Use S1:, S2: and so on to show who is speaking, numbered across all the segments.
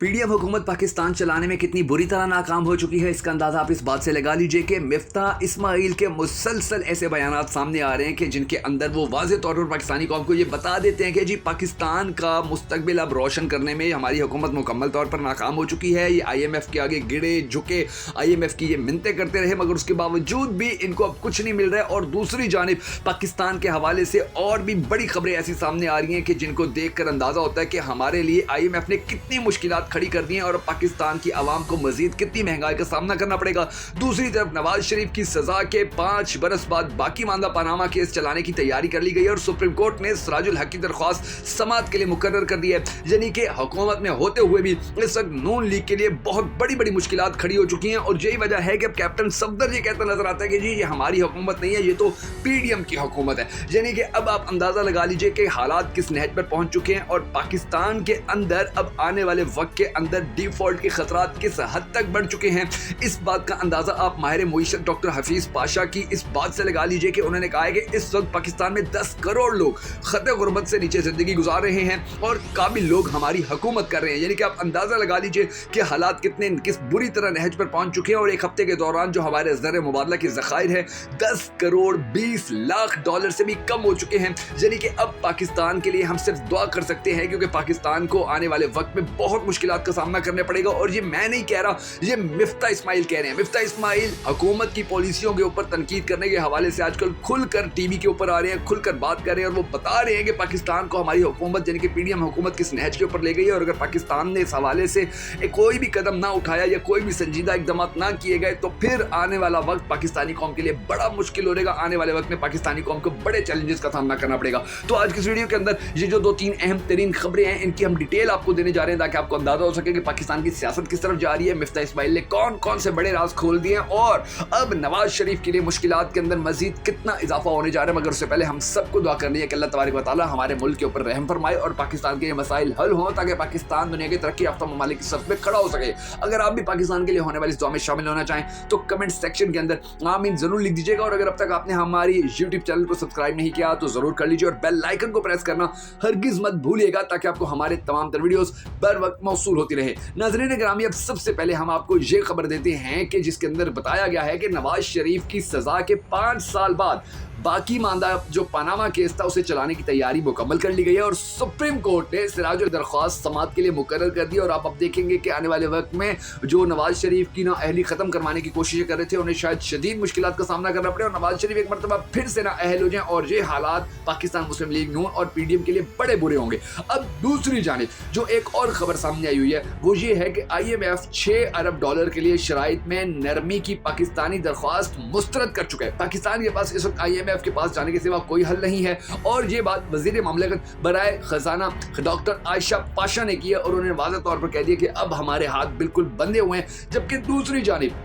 S1: PDM हुकूमत पाकिस्तान चलाने में कितनी बुरी तरह नाकाम हो चुकी है, इसका अंदाजा आप इस बात से लगा लीजिए कि मिफ्ता इस्माइल के मुसलसल ऐसे बयानात सामने आ रहे हैं कि जिनके अंदर वो वाज़ेह तौर पर पाकिस्तानी कौम को ये बता देते हैं कि जी पाकिस्तान का मुस्तकबिल अब रोशन करने में हमारी हुकूमत मुकम्मल तौर पर नाकाम हो चुकी है। ये IMF के आगे गिड़े झुके, IMF की ये मिन्नतें करते रहे, मगर उसके बावजूद भी इनको अब कुछ नहीं मिल रहा है। और दूसरी जानिब पाकिस्तान के हवाले से और भी बड़ी खबरें ऐसी सामने आ रही हैं कि जिनको देख कर अंदाज़ा होता है कि हमारे लिए IMF ने कितनी मुश्किलात खड़ी कर दी हैं और पाकिस्तान की आवाम को मजीद कितनी महंगाई का सामना करना पड़ेगा। दूसरी तरफ नवाज शरीफ की सजा के 5 बरस बाद बाकी मानदा पनामा केस चलाने की तैयारी कर ली गई है और सुप्रीम कोर्ट ने सिराजुल हक की दरख्वास्त समाअत के लिए मुकर्रर कर दी है। यानी कि हुकूमत में होते हुए भी इस वक्त नून लीग के लिए बहुत बड़ी बड़ी मुश्किलात खड़ी हो चुकी हैं और यही वजह है कि अब कैप्टन सफदर ये कहता नजर आता है कि जी ये हमारी हुकूमत नहीं है, ये तो पीडीएम की हुकूमत है। यानी कि अब आप अंदाजा लगा लीजिए कि हालात किस नहज पर पहुंच चुके हैं और पाकिस्तान के अंदर अब आने वाले वक्त के अंदर डिफॉल्ट के खतरात किस हद तक बढ़ चुके हैं। इस बात का अंदाजा आप माहिर मुईशत डॉक्टर हफीज पाशा की इस बात से लगा लीजिए कि उन्होंने कहा है कि इस वक्त पाकिस्तान में 10 करोड़ लोग खतरे गुर्बत से नीचे जिंदगी गुजार रहे हैं और काबिल लोग हमारी हुकूमत कर रहे हैं। यानी कि आप अंदाजा लगा लीजिए कि हालात किस बुरी तरह नहज पर पहुंच चुके हैं और एक हफ्ते के दौरान जो हमारे ज़र मुबादला के ज़खायर है 10 करोड़ 20 लाख डॉलर से भी कम हो चुके हैं। यानी कि अब पाकिस्तान के लिए हम सिर्फ दुआ कर सकते हैं क्योंकि पाकिस्तान को आने वाले वक्त में बहुत मुश्किलात का सामना करना पड़ेगा। और ये मैं नहीं कह रहा, ये मिफ्ता इस्माइल कह रहे हैं। मिफ्ता इस्माइल हुकूमत की पॉलिसियों के ऊपर तनकीद करने के हवाले से आजकल खुलकर टीवी के ऊपर आ रहे हैं, खुलकर बात कर रहे हैं और वो बता रहे हैं कि पाकिस्तान को हमारी हुकूमत यानी कि पीडीएम हुकूमत किस नहज के ऊपर ले गई है और अगर पाकिस्तान ने इस हवाले से कोई भी कदम ना उठाया या कोई भी संजीदा इकदाम ना किए गए तो फिर आने वाला वक्त पाकिस्तानी कौम के लिए बड़ा मुश्किल हो जाएगा। आने वाले वक्त में पाकिस्तानी कौम को बड़े चैलेंजेस का सामना करना पड़ेगा। तो आज की इस वीडियो के अंदर ये जो 2-3 अहम तरीन खबरें हैं इनकी हम डिटेल आपको देने जा रहे हैं ताकि आपको अंदाजा हो सके कि पाकिस्तान की सियासत किस तरफ जा रही है। मिफ्ता इस्माइल ने कौन कौन से बड़े राज खोल दिए हैं और अब नवाज शरीफ के लिए मुश्किलात के अंदर मजीद कितना इजाफा होने जा रहा है। मगर उससे पहले हम सबको दुआ करनी है कि अल्लाह तबारक व तआला हमारे मुल्क के ऊपर रहम फरमाए और पाकिस्तान के ये मसाइल हल हों ताकि पाकिस्तान दुनिया के तरक्की याफ्ता ममालिक की सफ में खड़ा हो सके। अगर आप भी पाकिस्तान के लिए होने वाली इस दुआ में शामिल होना चाहें तो कमेंट सेक्शन के अंदर आमीन जरूर लिख दीजिएगा और अगर अब तक आपने हमारी यूट्यूब चैनल को सब्सक्राइब नहीं किया तो जरूर कर लीजिए और बेल आइकन को प्रेस करना हरगिज मत भूलिएगा ताकि आपको हमारे तमाम तर वीडियोस बर वक्त मौसूल होती रहे। नाज़रीन गिरामी, अब सबसे पहले हम आपको ये खबर देते हैं कि जिसके अंदर बताया गया है कि नवाज शरीफ की सजा के 5 साल बाद बाकी मानदा जो पनामा केस था उसे चलाने की तैयारी मुकम्मल कर ली गई है और सुप्रीम कोर्ट ने सिराजुल दरख्वास्त समाअत के लिए मुकर्रर कर दी। और आप अब देखेंगे कि आने वाले वक्त में जो नवाज शरीफ की नाअहली ख़त्म करवाने की कोशिशें कर रहे थे उन्हें शायद शदीद मुश्किलात का सामना करना पड़े और नवाज शरीफ एक मरतबा फिर से नाअहल हो जाएं और ये हालात पाकिस्तान मुस्लिम लीग नून और पीडीएम के लिए बड़े बुरे होंगे। अब दूसरी जानिब जो एक और खबर सामने आई हुई है वो ये है कि IMF 6 अरब डॉलर के लिए शराइत में नरमी की पाकिस्तानी दरख्वास्त मुस्तरद कर चुका है। पाकिस्तान के पास इस वक्त IMF के पास जाने के सिवा कोई हल नहीं है और ये बात वजीर मामलात बराए खजाना डॉक्टर आयशा पाशा ने की है और उन्होंने वाज़ेह तौर पर कह दिया कि अब हमारे हाथ बिल्कुल बंधे हुए हैं। जबकि दूसरी जानिब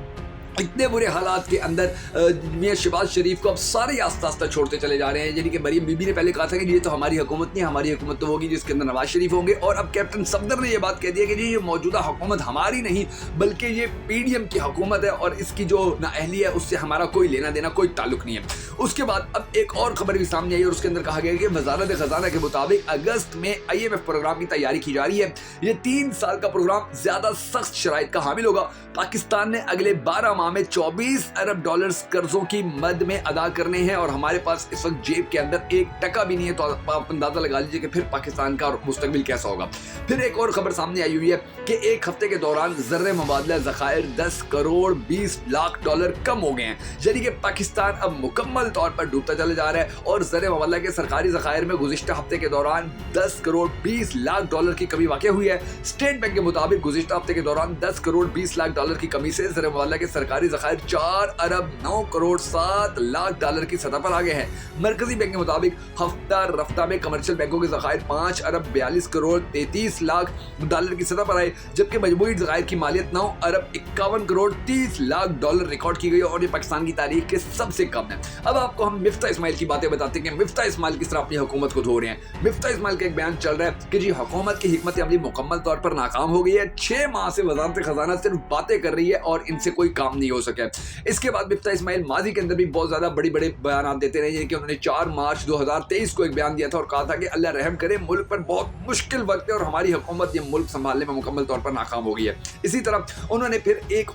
S1: इतने बुरे हालात के अंदर मियां शहबाज शरीफ को अब सारे आस्ता आस्ता छोड़ते चले जा रहे हैं। यानी कि मरीम बीबी ने पहले कहा था कि ये तो हमारी हुकूमत नहीं, हमारी हुकूमत तो होगी जिसके अंदर नवाज शरीफ होंगे और अब कैप्टन सफदर ने ये बात कह दी है कि जी ये मौजूदा हुकूमत हमारी नहीं बल्कि ये पीडीएम की हुकूमत है और इसकी जो नाअहली है उससे हमारा कोई लेना देना कोई ताल्लुक नहीं है। उसके बाद अब एक और खबर भी सामने आई और उसके अंदर कहा गया कि वजारत खजाना के मुताबिक अगस्त में IMF प्रोग्राम की तैयारी की जा रही है। ये 3 साल का प्रोग्राम ज्यादा सख्त शराइत का हामिल होगा। पाकिस्तान ने अगले 12 माह में 24 अरब डॉलर्स कर्जों की मद में अदा करने हैं और हमारे पास इस वक्त जेब के अंदर 1 टका भी नहीं है। तो आप अंदाजा लगा लीजिए कि फिर पाकिस्तान का मुस्तकबिल कैसा होगा। फिर एक और खबर सामने आई हुई है कि एक हफ्ते के दौरान ज़र मुबादला ज़खायर 10 करोड़ 20 लाख डॉलर कम हो गए हैं। यानी कि पाकिस्तान अब मुकम्मल तौर पर डूबता चला जा रहा है और ज़र मुबादला के सरकारी ज़खायर में गुज़िश्ता हफ्ते के दौरान 10 करोड़ 20 लाख डॉलर की कमी वाक़ हुई है। स्टेट बैंक के मुताबिक गुज़िश्ता हफ्ते के दौरान 10 करोड़ 20 लाख डॉलर की कमी से ज़र मुबादला के सरकारी ज़खायर 4 अरब 9 करोड़ 7 लाख डॉलर की सतह पर आ गए हैं। मरकजी बैंक के मुताबिक हफ्ता रफ्ता में कमर्शियल बैंकों के ज़खायर 5 अरब 42 करोड़ 33 लाख डॉलर की सतह पर आए जबकि मजमूई ज़खायर की मालियत 9 अरब 51 करोड़ 30 लाख डॉलर रिकॉर्ड की गई और ये पाकिस्तान की तारीख के सबसे कम है। अब आपको हम मिफ्ता इस्माइल की बातें बताते हैं कि मिफ्ता इस्माइल किस तरह अपनी हुकूमत को धो रहे हैं। मिफ्ता इस्माइल का एक बयान चल रहा है कि जी हुकूमत की हिकमत अमली मुकम्मल तौर पर नाकाम हो गई है। 6 माह से वजारत खजाना सिर्फ बातें कर रही है और इनसे कोई काम नहीं हो सका। इसके बाद मिफ्ता इस्माइल माजी के अंदर भी बहुत ज़्यादा बड़े बड़े बयान देते रहे, यानी कि उन्होंने 4 मार्च 2023 को एक बयान दिया था और कहा था कि अल्लाह रहम करे, मुल्क पर बहुत मुश्किल वक्त है और हमारी हुकूमत ये मुल्क संभालने में मुकम्मल तौर पर नाकाम हो गई है। इसी तरह उन्होंने फिर एक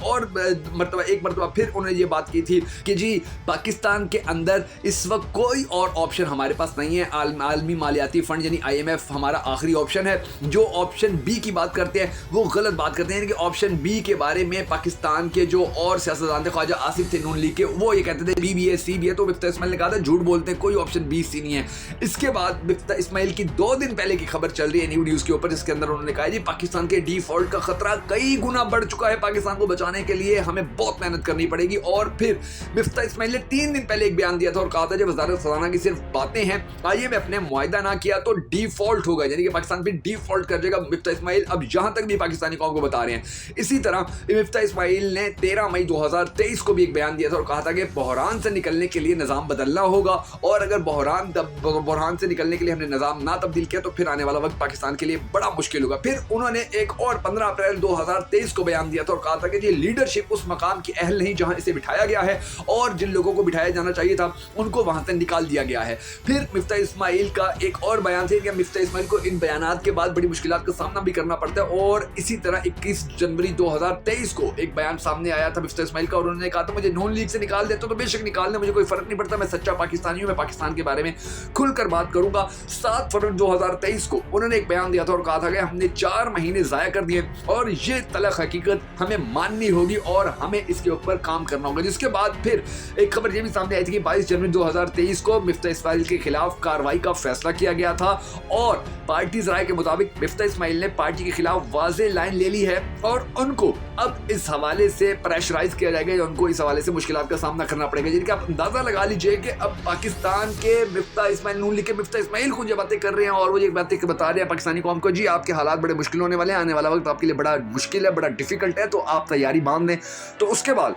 S1: मरतबा फिर उन्होंने ये बात की थी कि जी पाकिस्तान के अंदर इस वक्त कोई और ऑप्शन हमारे पास नहीं है, आलमी मालियाती फंड यानी IMF हमारा आखिरी ऑप्शन है। जो ऑप्शन बी की बात करते हैं वो गलत बात करते हैं कि ऑप्शन बी के बारे में पाकिस्तान के जो और सियासतदान थे, ख्वाजा आसिफ थे नून लीग के, वो ये कहते थे BBA CBA, तो मिफ्ता इस्माइल ने कहा था झूठ बोलते हैं, कोई ऑप्शन बी सी नहीं है। इसके बाद मिफ्ता इस्माइल की 2 दिन पहले की खबर चल रही है न्यूज़ के ऊपर, जिसके अंदर उन्होंने कहा जी पाकिस्तान के डिफॉल्ट का खतरा कई गुना बढ़ चुका है, पाकिस्तान को बचाने के लिए हमें बहुत मेहनत करनी पड़ेगी। और फिर मिफ्ता इस्माइल ने 3 दिन पहले एक बयान दिया था और कहा था जब वज़ारत ख़ज़ाना की सिर्फ बातें हैं, IMF ने मुआहिदा ना किया तो डिफॉल्ट होगा, यानी कि पाकिस्तान भी डिफॉल्ट कर जाएगा। मिफ्ता इस्माइल अब जहां तक भी पाकिस्तानी कौम को बता रहे हैं। इसी तरह मिफ्ता इस्माइल ने 13 मई 2023 को भी एक बयान दिया था और कहा था कि बहरान से निकलने के लिए निज़ाम बदलना होगा और अगर बहरान से निकलने के लिए हमने निज़ाम ना तब्दील किया तो फिर आने वाला वक्त पाकिस्तान के लिए बड़ा मुश्किल होगा। फिर उन्होंने एक और 15 अप्रैल 2023 को बयान दिया था और कहा था कि ये लीडरशिप उस मकाम की अहल नहीं जहां इसे बिठाया गया है और जिन लोगों को बिठाया जाना चाहिए था उनको वहां से निकाल दिया गया है। फिर मिफ्ता इस्माइल का एक और बयान था कि मिफ्ता इस्माइल को इन बयानात के बाद बड़ी मुश्किलात का सामना भी करना पड़ता है। और इसी तरह 21 जनवरी 2023 को एक बयान सामने आया था मिफ्ता इस्माइल का और उन्होंने कहा था मुझे नून लीग से निकाल देते तो बेशक निकाल दे, मुझे कोई फर्क नहीं पड़ता, मैं सच्चा पाकिस्तानी हूं, मैं पाकिस्तान के बारे में खुलकर बात करूंगा। 7 फरवरी 2023 को उन्होंने एक बयान दिया था और कहा था कि हमने 4 महीने ज़ाया कर दिए और ये तलख हकीकत हमें माननी होगी और हमें इसके ऊपर काम करना होगा। जिसके बाद फिर एक खबर ये भी सामने आई थी कि 22 जनवरी 2023 को मिफ्ता इस्माइल के खिलाफ कार्रवाई का फैसला किया गया था और पार्टी राय के मुताबिक मिफ्ता इस्माइल ने पार्टी के खिलाफ वाज़ेह लाइन ले ली है और उनको अब इस हवाले से प्रेशराइज किया जाएगा या उनको इस हवाले से मुश्किलात का सामना करना पड़ेगा। जिनका आप अंदाजा लगा लीजिए कि अब पाकिस्तान के मिफ्ता इस्माइल नून लीग के मिफ्ता इस्माइल खुद ये बातें कर रहे हैं और वो ये बातें बता रहे हैं पाकिस्तानी कौम को जी आपके हालात बड़े मुश्किल होने वाले हैं, आने वाला वक्त आपके लिए बड़ा मुश्किल है, बड़ा डिफिकल्ट है, तो आप तैयारी बांध लें। तो उसके बाद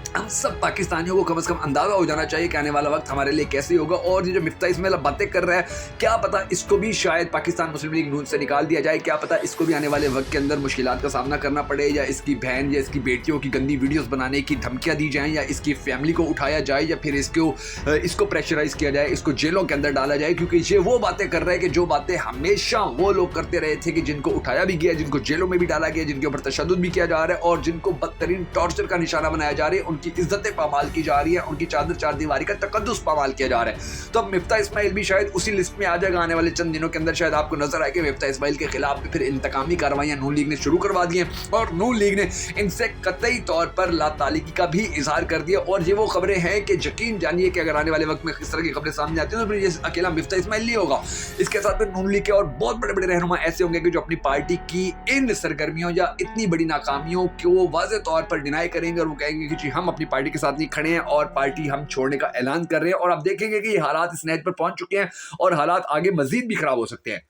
S1: हम सब पाकिस्तानियों को कम से कम अंदाजा हो जाना चाहिए कि आने वाला वक्त हमारे लिए कैसे होगा। और ये जो मिफ्ता इस्माइल बातें कर रहा है, क्या पता इसको भी शायद पाकिस्तान मुस्लिम लीग नून से निकाल दिया जाए, क्या पता इसको भी आने वाले वक्त के अंदर मुश्किलात का सामना करना पड़े या इसकी बहन या इसकी बेटियों की गंदी वीडियोस बनाने की धमकियां दी जाएं या इसकी फैमिली को उठाया जाए या फिर इसको प्रेशराइज किया जाए, इसको जेलों के अंदर डाला जाए, क्योंकि ये वो बातें कर रहे हैं कि जो बातें हमेशा वो लोग करते रहे थे कि जिनको उठाया भी गया, जिनको जेलों में भी डाला गया, जिनके ऊपर तशद्दुद भी किया जा रहा है और जिनको बदतरीन टॉर्चर का निशाना बनाया जा रहा है, उनकी इज्जतें पामाल की जा रही है, उनकी चादर चारदीवारी का तकद्दुस पामाल किया जा रहा है। तो अब मिफ्ता इस्माइल भी शायद उसी लिस्ट में आ जाएगा आने वाले चंद दिनों के अंदर। शायद आपको नजर आए कि मिफ्ता इस्माइल के खिलाफ भी फिर इंतकामी कार्रवाइयां नून लीग ने शुरू करवा दी हैं और नून लीग ने इनसे कतई तौर पर लातालिकी का भी इजहार कर दिया। और ये वो खबरें हैं कि यकीन जानिए कि अगर आने वाले वक्त में इस तरह की खबरें सामने आती हैं तो फिर ये अकेला मिफ्ता इस्माइल नहीं होगा, इसके साथ फिर नून लीग के और बहुत बड़े बड़े रहनुमा ऐसे होंगे कि जो अपनी पार्टी की इन सरगर्मियों या इतनी बड़ी नाकामियों को वाज़ेह तौर पर डिनाई करेंगे और वो कहेंगे कि जी हम अपनी पार्टी के साथ नहीं खड़े हैं और पार्टी हम छोड़ने का ऐलान कर रहे हैं। और आप देखेंगे कि ये हालात इस नहज पर पहुंच चुके हैं और हालात आगे मजीद भी खराब हो सकते हैं।